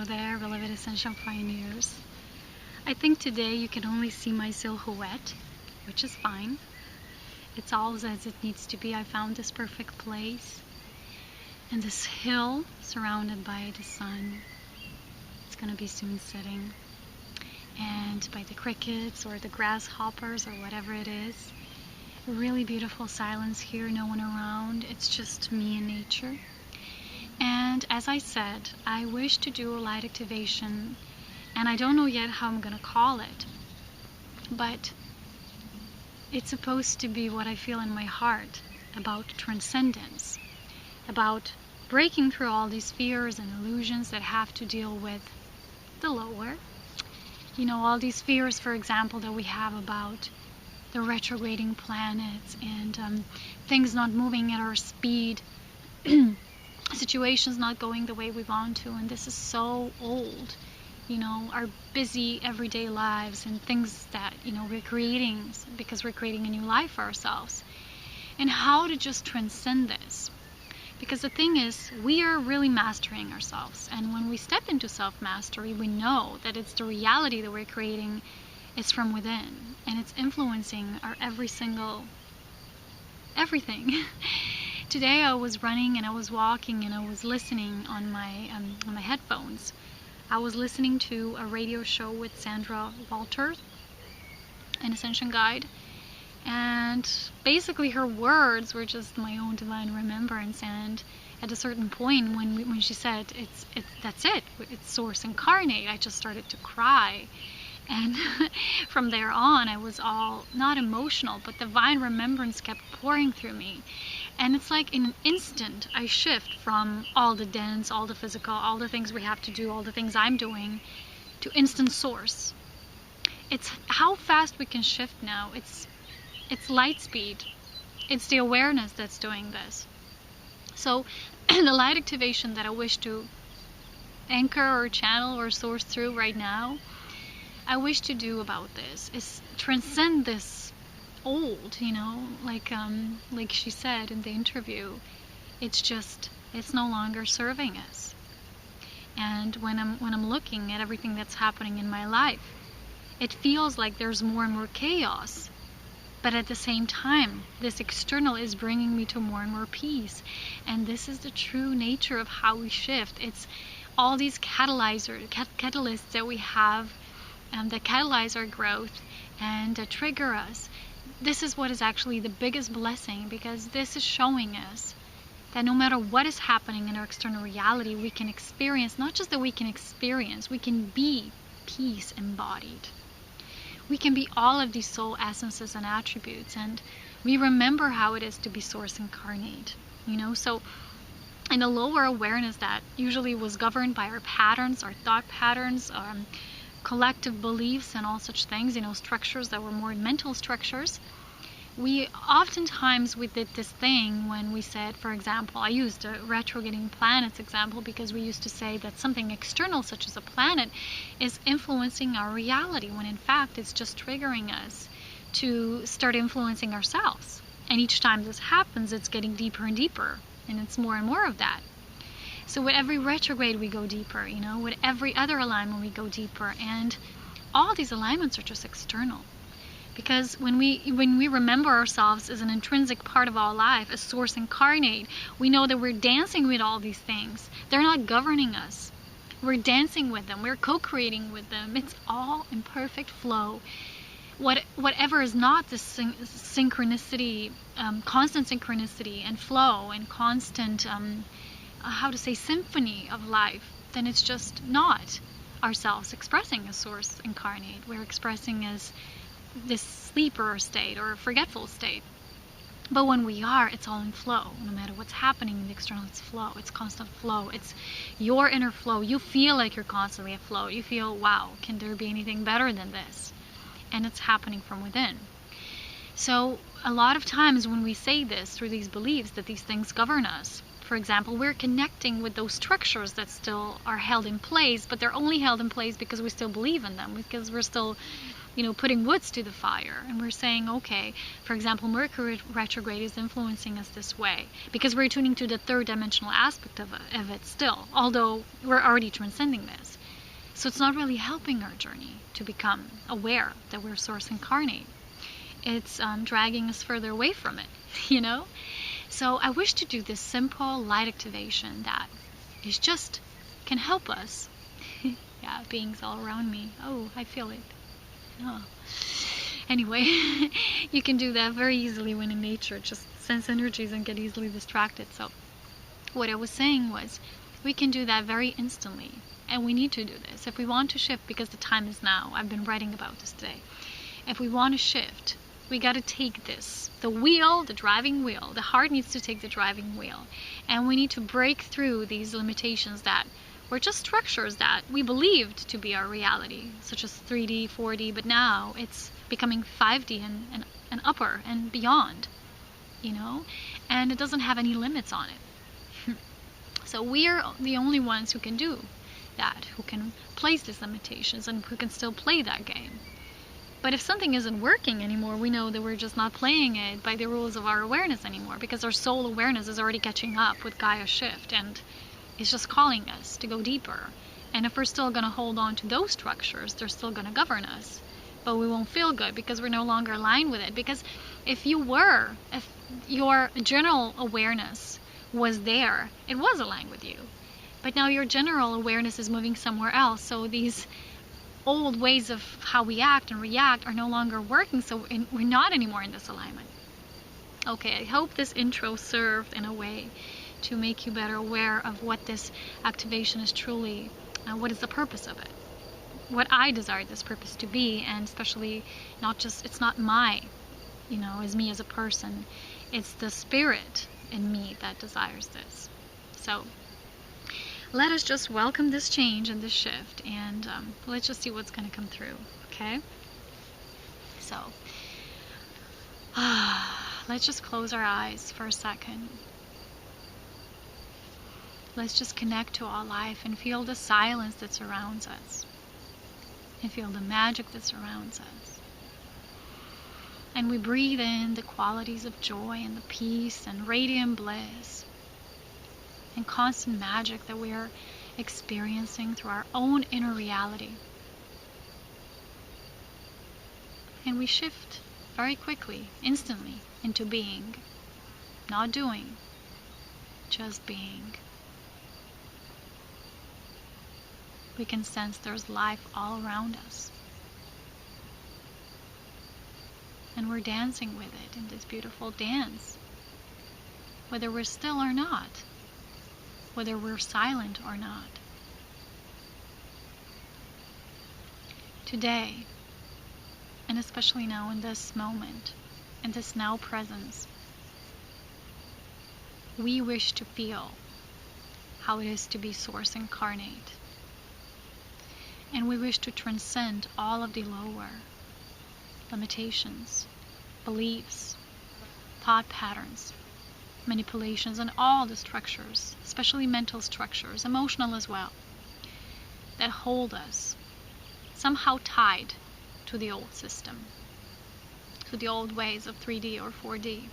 Hello there, beloved Ascension pioneers. I think today you can only see my silhouette, which is fine. It's all as it needs to be. I found this perfect place and this hill surrounded by the sun. It's gonna be soon setting, and by the crickets or the grasshoppers or whatever it is. A really beautiful silence here, no one around. It's just me and nature. And as I said, I wish to do a light activation, and I don't know yet how I'm gonna call it, but it's supposed to be what I feel in my heart about transcendence, about breaking through all these fears and illusions that have to deal with the lower. You know, all these fears, for example, that we have about the retrograding planets and things not moving at our speed, situations not going the way we want to, and this is so old. You know, our busy everyday lives and things that, you know, we're creating because we're creating a new life for ourselves. And how to just transcend this. Because the thing is, we are really mastering ourselves. And when we step into self-mastery, we know that it's the reality that we're creating is from within. And it's influencing our everything. Today I was running and I was walking and I was listening on my headphones. I was listening to a radio show with Sandra Walter, an Ascension guide, and basically her words were just my own divine remembrance. And at a certain point, when she said that's it, it's Source Incarnate, I just started to cry. And from there on, I was all, not emotional, but divine remembrance kept pouring through me. And it's like in an instant, I shift from all the dance, all the physical, all the things we have to do, all the things I'm doing, to instant source. It's how fast we can shift now. It's light speed. It's the awareness that's doing this. So the light activation that I wish to anchor or channel or source through right now, I wish to do about this is transcend this old, you know, like she said in the interview, it's no longer serving us. And when I'm looking at everything that's happening in my life, it feels like there's more and more chaos. But at the same time, this external is bringing me to more and more peace. And this is the true nature of how we shift. It's all these catalysts that we have that catalyze our growth and trigger us. This is what is actually the biggest blessing, because this is showing us that no matter what is happening in our external reality, we can experience, not just that we can experience, we can be peace embodied. We can be all of these soul essences and attributes, and we remember how it is to be Source Incarnate, you know. So in a lower awareness that usually was governed by our patterns, our thought patterns, collective beliefs and all such things, you know, structures that were more mental structures, we did this thing when we said, for example, I used a retrograding planets example because we used to say that something external such as a planet is influencing our reality, when in fact it's just triggering us to start influencing ourselves. And each time this happens, it's getting deeper and deeper, and it's more and more of that. So with every retrograde we go deeper, you know, with every other alignment we go deeper, and all these alignments are just external. Because when we remember ourselves as an intrinsic part of our life, as Source Incarnate, we know that we're dancing with all these things. They're not governing us. We're dancing with them. We're co-creating with them. It's all in perfect flow. Whatever is not this synchronicity, constant synchronicity and flow and constant symphony of life, then it's just not ourselves expressing as Source Incarnate. We're expressing as this sleeper state or forgetful state. But when we are, it's all in flow. No matter what's happening in the external, it's flow. It's constant flow. It's your inner flow. You feel like you're constantly afloat. You feel, wow, can there be anything better than this? And it's happening from within. So a lot of times when we say this through these beliefs that these things govern us, for example, we're connecting with those structures that still are held in place, but they're only held in place because we still believe in them, because we're still putting woods to the fire, and we're saying, okay, for example, Mercury retrograde is influencing us this way because we're tuning to the third dimensional aspect of it still, although we're already transcending this. So it's not really helping our journey to become aware that we're source incarnate. It's dragging us further away from it, So I wish to do this simple light activation that is just can help us. Yeah, beings all around me. Oh, I feel it. Oh. Anyway, you can do that very easily when in nature. Just sense energies and get easily distracted. So what I was saying was we can do that very instantly. And we need to do this. If we want to shift, because the time is now. I've been writing about this today. If we want to shift, we got to take this. The wheel, the driving wheel. The heart needs to take the driving wheel. And we need to break through these limitations that were just structures that we believed to be our reality, such as 3D, 4D, but now it's becoming 5D and upper and beyond, and it doesn't have any limits on it. So we're the only ones who can do that, who can place these limitations and who can still play that game. But if something isn't working anymore, we know that we're just not playing it by the rules of our awareness anymore, because our soul awareness is already catching up with Gaia shift, and it's just calling us to go deeper. And if we're still going to hold on to those structures, they're still going to govern us. But we won't feel good because we're no longer aligned with it. Because if your general awareness was there, it was aligned with you. But now your general awareness is moving somewhere else. So these old ways of how we act and react are no longer working. So we're not anymore in this alignment. Okay, I hope this intro served in a way to make you better aware of what this activation is truly, what is the purpose of it, what I desire this purpose to be, and especially it's not as me as a person, it's the spirit in me that desires this. So let us just welcome this change and this shift, and let's just see what's going to come through, okay? So let's just close our eyes for a second. Let's just connect to all life and feel the silence that surrounds us. And feel the magic that surrounds us. And we breathe in the qualities of joy and the peace and radiant bliss and constant magic that we are experiencing through our own inner reality. And we shift very quickly, instantly, into being. Not doing, just being. We can sense there's life all around us. And we're dancing with it in this beautiful dance. Whether we're still or not. Whether we're silent or not. Today, and especially now in this moment, in this now presence, we wish to feel how it is to be Source incarnate. And we wish to transcend all of the lower limitations, beliefs, thought patterns, manipulations, and all the structures, especially mental structures, emotional as well, that hold us somehow tied to the old system, to the old ways of 3D or 4D.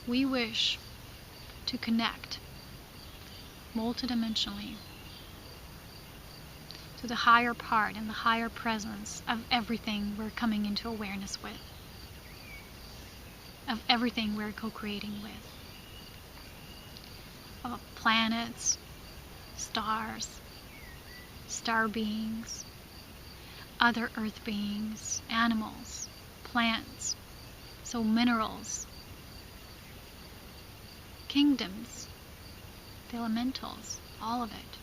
We wish to connect multidimensionally to the higher part and the higher presence of everything we're coming into awareness with, of everything we're co-creating with, of planets, stars, star beings, other earth beings, animals, plants, so minerals, kingdoms, the elementals, all of it.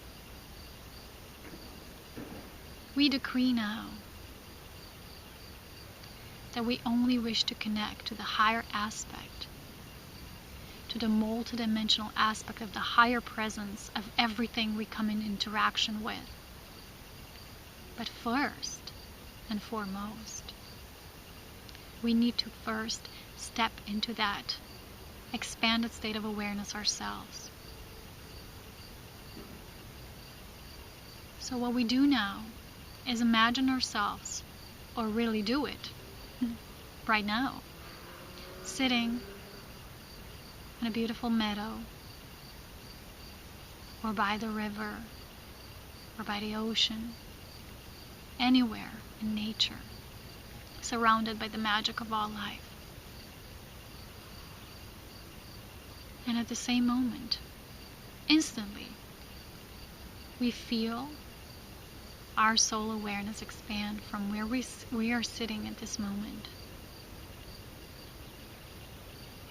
We decree now that we only wish to connect to the higher aspect, to the multidimensional aspect of the higher presence of everything we come in interaction with. But first and foremost, we need to first step into that expanded state of awareness ourselves. So what we do now is imagine ourselves, or really do it right now, sitting in a beautiful meadow, or by the river, or by the ocean, anywhere in nature, surrounded by the magic of all life. And at the same moment, instantly, we feel our soul awareness expand from where we are sitting at this moment,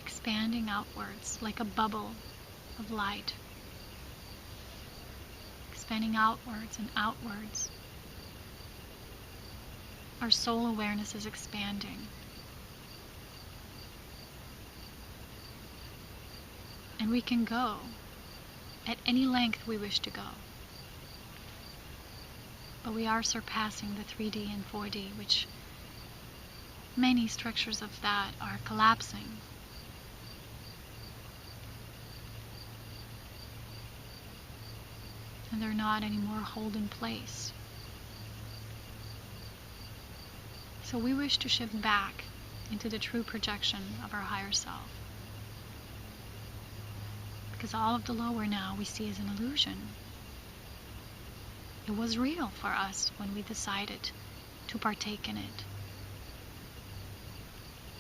expanding outwards like a bubble of light, expanding outwards and outwards. Our soul awareness is expanding. And we can go at any length we wish to go. But we are surpassing the 3D and 4D, which many structures of that are collapsing. And they're not anymore hold in place. So we wish to shift back into the true projection of our higher self. Because all of the lower now we see as an illusion. It was real for us when we decided to partake in it.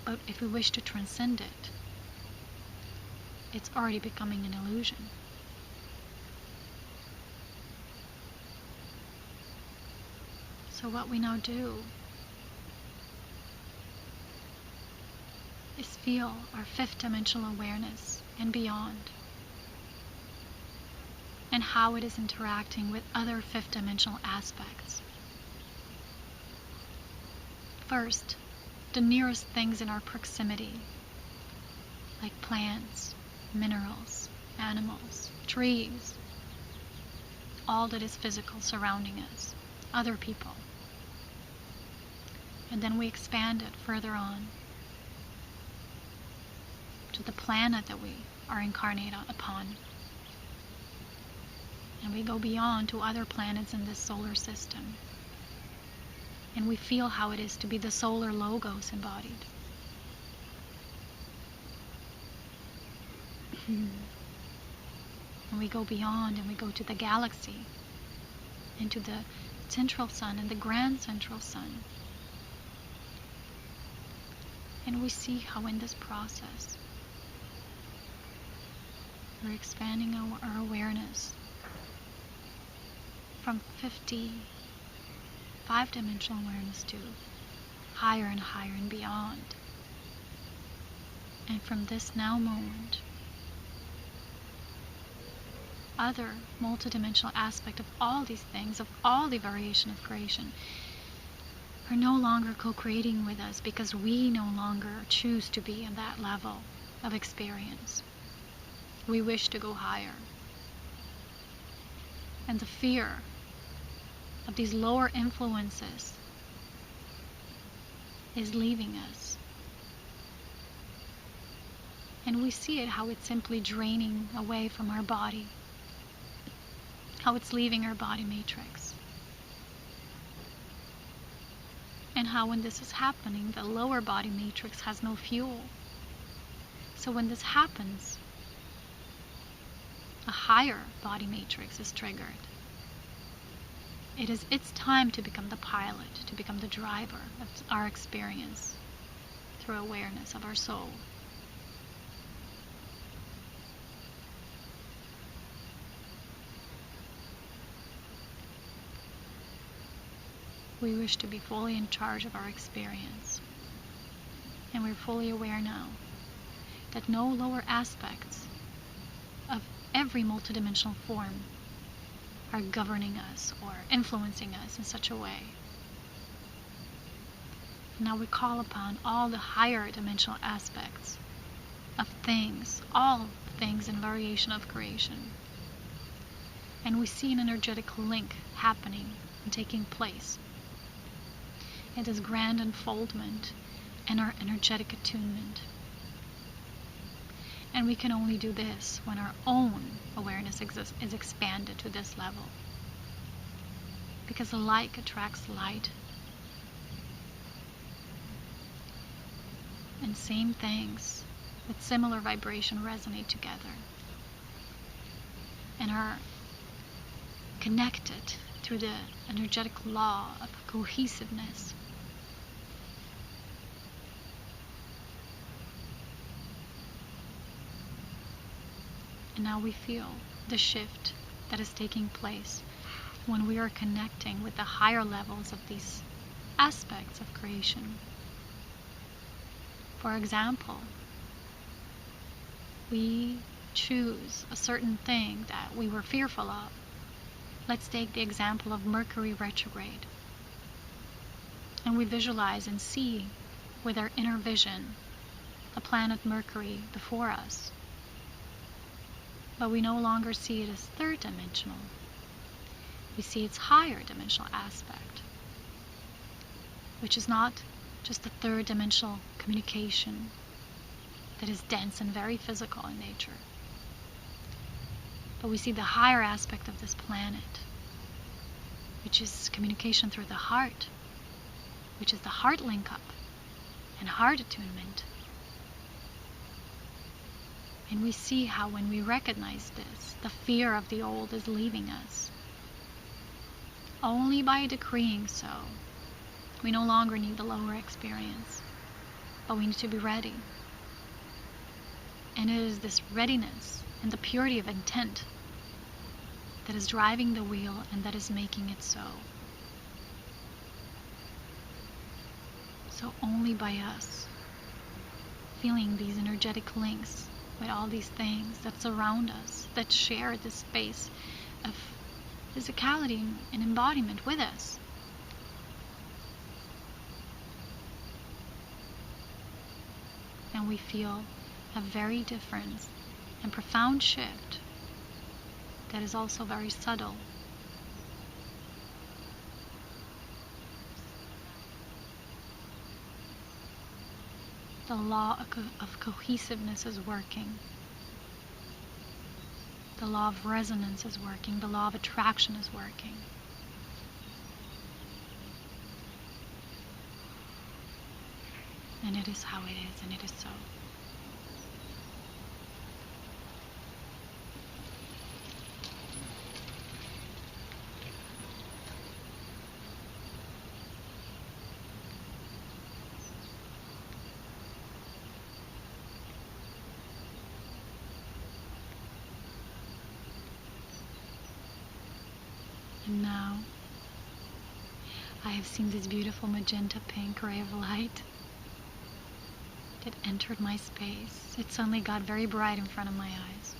But if we wish to transcend it, it's already becoming an illusion. So what we now do is feel our fifth dimensional awareness and beyond, and how it is interacting with other fifth dimensional aspects. First, the nearest things in our proximity, like plants, minerals, animals, trees, all that is physical surrounding us, other people. And then we expand it further on to the planet that we are incarnate upon. And we go beyond to other planets in this solar system. And we feel how it is to be the solar logos embodied. And we go beyond and we go to the galaxy, into the central sun and the grand central sun. And we see how in this process we're expanding our awareness from 5-dimensional awareness to higher and higher and beyond. And from this now moment, other multidimensional aspect of all these things, of all the variation of creation, are no longer co-creating with us because we no longer choose to be in that level of experience. We wish to go higher. And the fear of these lower influences is leaving us. And we see it, how it's simply draining away from our body, how it's leaving our body matrix. And how when this is happening, the lower body matrix has no fuel. So when this happens, a higher body matrix is triggered. It's time to become the pilot, to become the driver of our experience through awareness of our soul. We wish to be fully in charge of our experience. And we're fully aware now that no lower aspects of every multidimensional form are governing us or influencing us in such a way. Now we call upon all the higher dimensional aspects of things, all things in variation of creation. And we see an energetic link happening and taking place. It is grand unfoldment and our energetic attunement. And we can only do this when our own awareness is expanded to this level. because like attracts light. And same things with similar vibration resonate together and are connected through the energetic law of cohesiveness. And now we feel the shift that is taking place when we are connecting with the higher levels of these aspects of creation. For example, we choose a certain thing that we were fearful of. Let's take the example of Mercury retrograde. And we visualize and see with our inner vision the planet Mercury before us. But we no longer see it as third dimensional. We see its higher dimensional aspect, which is not just a third dimensional communication that is dense and very physical in nature. But we see the higher aspect of this planet, which is communication through the heart, which is the heart link up and heart attunement. And we see how when we recognize this, the fear of the old is leaving us. Only by decreeing so, we no longer need the lower experience, but we need to be ready. And it is this readiness and the purity of intent that is driving the wheel and that is making it so. So only by us feeling these energetic links with all these things that surround us, that share this space of physicality and embodiment with us, and we feel a very different and profound shift that is also very subtle. The law of cohesiveness is working. The law of resonance is working. The law of attraction is working. And it is how it is, and it is so. And now I have seen this beautiful magenta pink ray of light that entered my space. It suddenly got very bright in front of my eyes,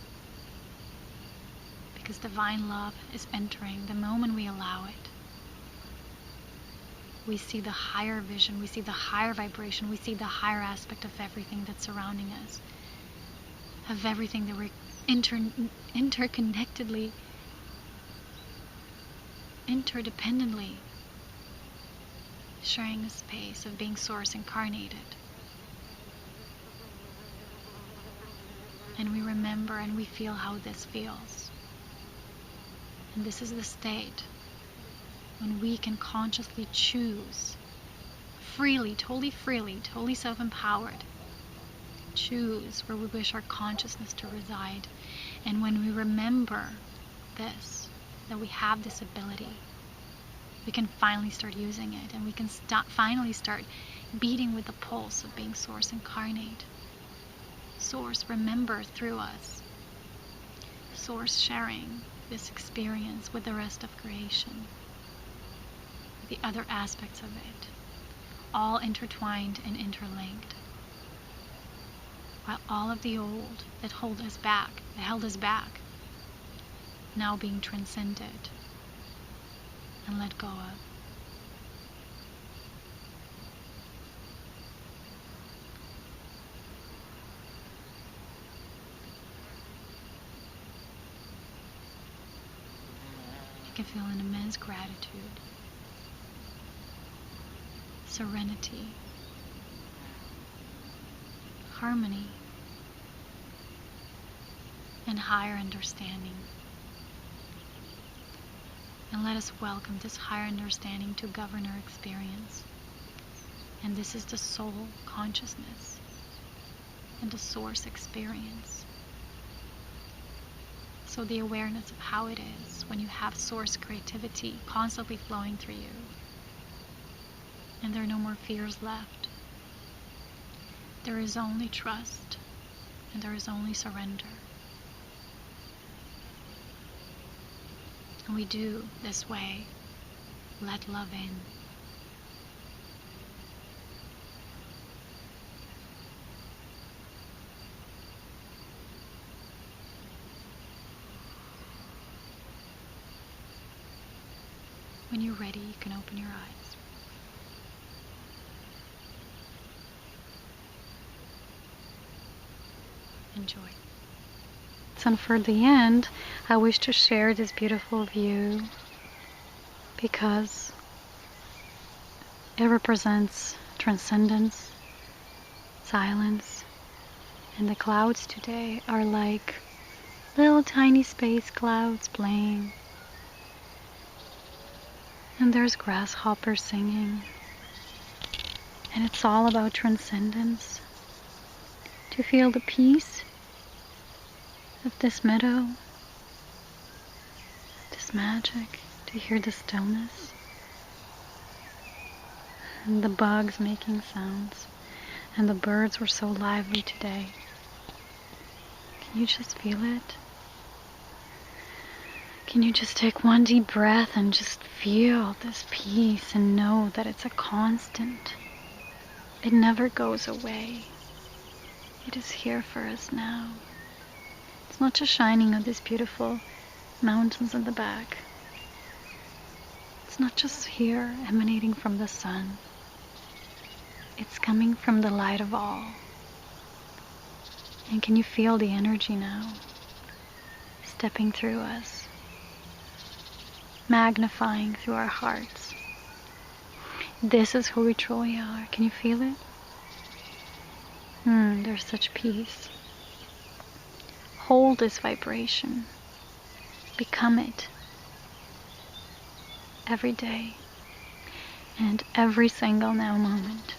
because divine love is entering the moment we allow it. We see the higher vision, we see the higher vibration, we see the higher aspect of everything that's surrounding us, of everything that we're interconnectedly, interdependently sharing a space of being source incarnated. And we remember and we feel how this feels. And this is the state when we can consciously choose freely, totally self-empowered, choose where we wish our consciousness to reside. And when we remember this, that we have this ability, we can finally start using it, and we can finally start beating with the pulse of being source incarnate. Source remember through us. Source sharing this experience with the rest of creation, the other aspects of it, all intertwined and interlinked. While all of the old that held us back, now being transcended and let go of. I can feel an immense gratitude, serenity, harmony, and higher understanding. And let us welcome this higher understanding to govern our experience. And this is the soul consciousness and the source experience. So the awareness of how it is when you have source creativity constantly flowing through you. And there are no more fears left. There is only trust, and there is only surrender. And we do this way, let love in. When you're ready, you can open your eyes. Enjoy. And for the end, I wish to share this beautiful view because it represents transcendence, silence, and the clouds today are like little tiny space clouds playing. And there's grasshoppers singing. And it's all about transcendence. To feel the peace of this meadow, this magic, to hear the stillness, and the bugs making sounds, and the birds were so lively today. Can you just feel it? Can you just take one deep breath and just feel this peace and know that it's a constant? It never goes away. It is here for us now. It's not just shining on these beautiful mountains in the back. It's not just here emanating from the sun. It's coming from the light of all. And can you feel the energy now? Stepping through us. Magnifying through our hearts. This is who we truly are. Can you feel it? There's such peace. Hold this vibration. Become it. Every day. And every single now moment.